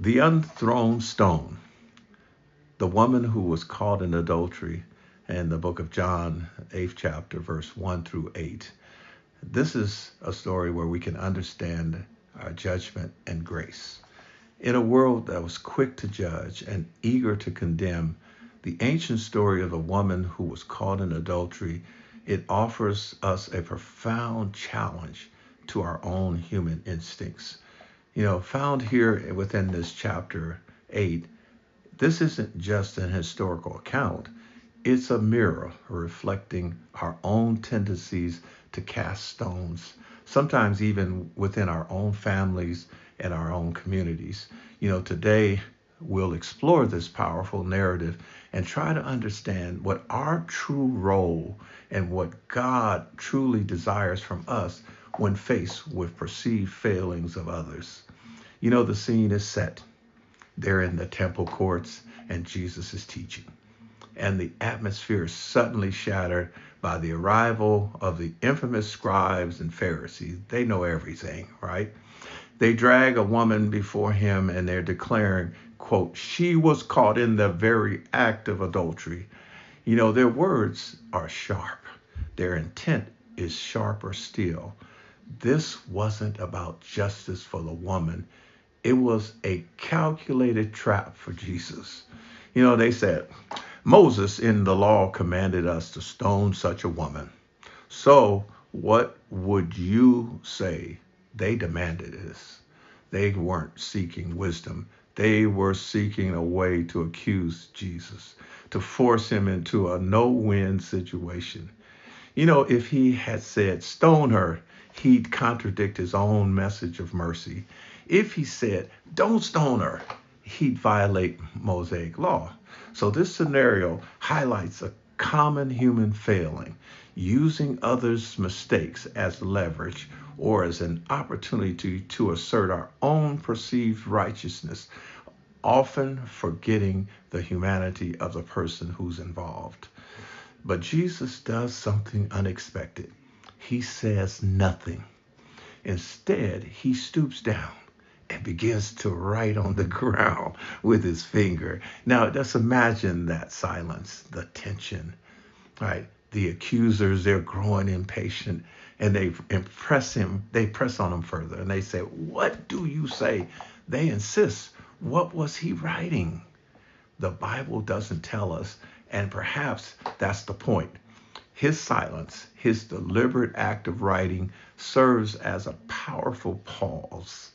The unthrown stone, the woman who was caught in adultery in the book of John, 8th chapter, verse 1 through 8. This is a story where we can understand our judgment and grace. In a world that was quick to judge and eager to condemn, the ancient story of a woman who was caught in adultery, it offers us a profound challenge to our own human instincts. Found here within this chapter 8, this isn't just an historical account. It's a mirror reflecting our own tendencies to cast stones, sometimes even within our own families and our own communities. Today we'll explore this powerful narrative and try to understand what our true role and what God truly desires from us when faced with perceived failings of others. The scene is set. They're in the temple courts and Jesus is teaching, and the atmosphere is suddenly shattered by the arrival of the infamous scribes and Pharisees. They know everything, right? They drag a woman before him and they're declaring, quote, she was caught in the very act of adultery. Their words are sharp. Their intent is sharper still. This wasn't about justice for the woman. It was a calculated trap for Jesus. They said, Moses in the law commanded us to stone such a woman. So what would you say? They demanded this. They weren't seeking wisdom. They were seeking a way to accuse Jesus, to force him into a no-win situation. If he had said, stone her, he'd contradict his own message of mercy. If he said, don't stone her, he'd violate Mosaic law. So this scenario highlights a common human failing, using others' mistakes as leverage or as an opportunity to assert our own perceived righteousness, often forgetting the humanity of the person who's involved. But Jesus does something unexpected. He says nothing. Instead, he stoops down and begins to write on the ground with his finger. Now, just imagine that silence, the tension, right? The accusers, they're growing impatient and they press on him further and they say, what do you say? They insist. What was he writing? The Bible doesn't tell us, and perhaps that's the point. His silence, his deliberate act of writing, serves as a powerful pause.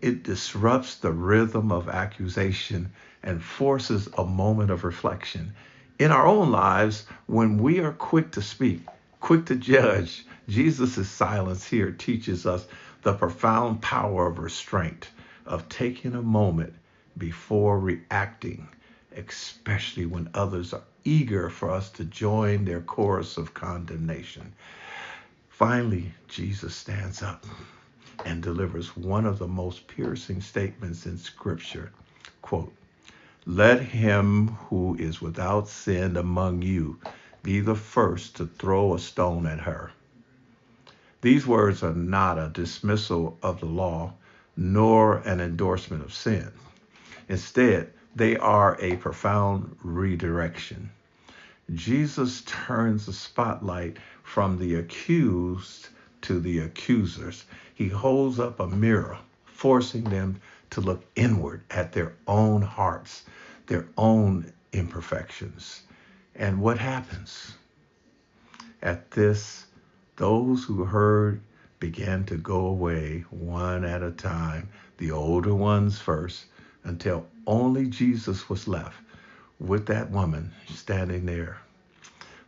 It disrupts the rhythm of accusation and forces a moment of reflection. In our own lives, when we are quick to speak, quick to judge, Jesus' silence here teaches us the profound power of restraint, of taking a moment before reacting, especially when others are eager for us to join their chorus of condemnation. Finally, Jesus stands up and delivers one of the most piercing statements in Scripture. Quote, let him who is without sin among you be the first to throw a stone at her. These words are not a dismissal of the law, nor an endorsement of sin. Instead, they are a profound redirection. Jesus turns the spotlight from the accused to the accusers. He holds up a mirror, forcing them to look inward at their own hearts, their own imperfections. And what happens? At this, those who heard began to go away one at a time, the older ones first, until only Jesus was left with that woman standing there.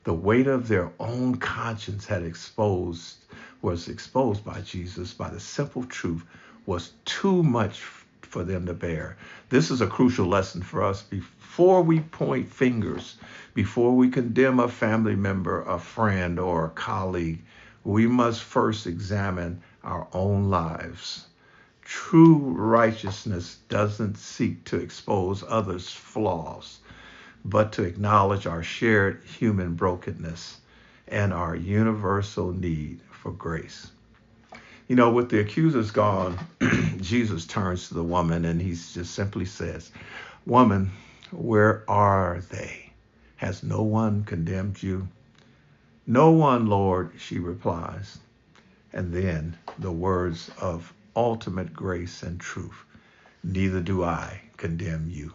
The weight of their own conscience was exposed by Jesus, by the simple truth, was too much for them to bear. This is a crucial lesson for us. Before we point fingers, before we condemn a family member, a friend, or a colleague, we must first examine our own lives. True righteousness doesn't seek to expose others' flaws, but to acknowledge our shared human brokenness and our universal need for grace. With the accusers gone, Jesus turns to the woman and he just simply says, "Woman, where are they? Has no one condemned you?" "No one, Lord," she replies. And then the words of ultimate grace and truth: "Neither do I condemn you.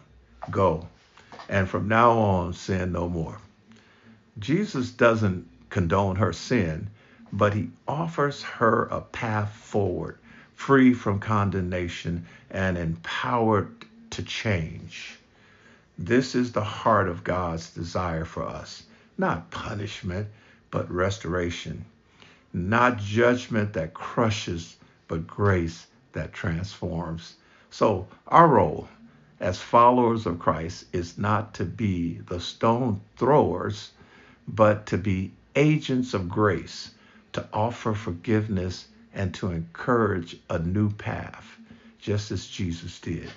Go, and from now on sin no more." Jesus doesn't condone her sin, but he offers her a path forward, free from condemnation and empowered to change. This is the heart of God's desire for us: not punishment, but restoration; not judgment that crushes, but grace that transforms. So, our role as followers of Christ is not to be the stone throwers, but to be agents of grace, to offer forgiveness and to encourage a new path, just as Jesus did.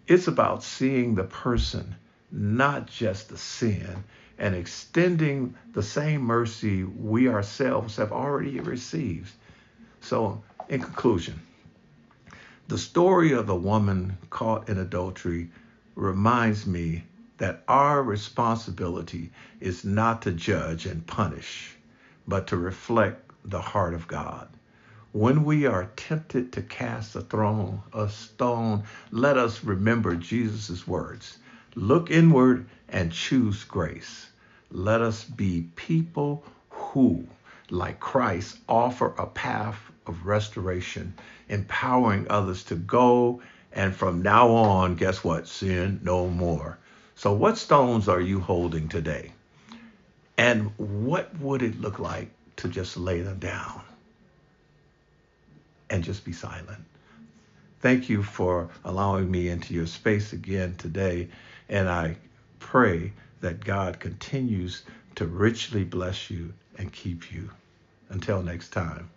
It's about seeing the person, not just the sin, and extending the same mercy we ourselves have already received. So, in conclusion, the story of the woman caught in adultery reminds me that our responsibility is not to judge and punish, but to reflect the heart of God. When we are tempted to cast a stone, let us remember Jesus' words: "Look inward and choose grace." Let us be people who, like Christ, offer a path of restoration, empowering others to go, and from now on, guess what? Sin no more. So what stones are you holding today? And what would it look like to just lay them down and just be silent? Thank you for allowing me into your space again today. And I pray that God continues to richly bless you and keep you. Until next time.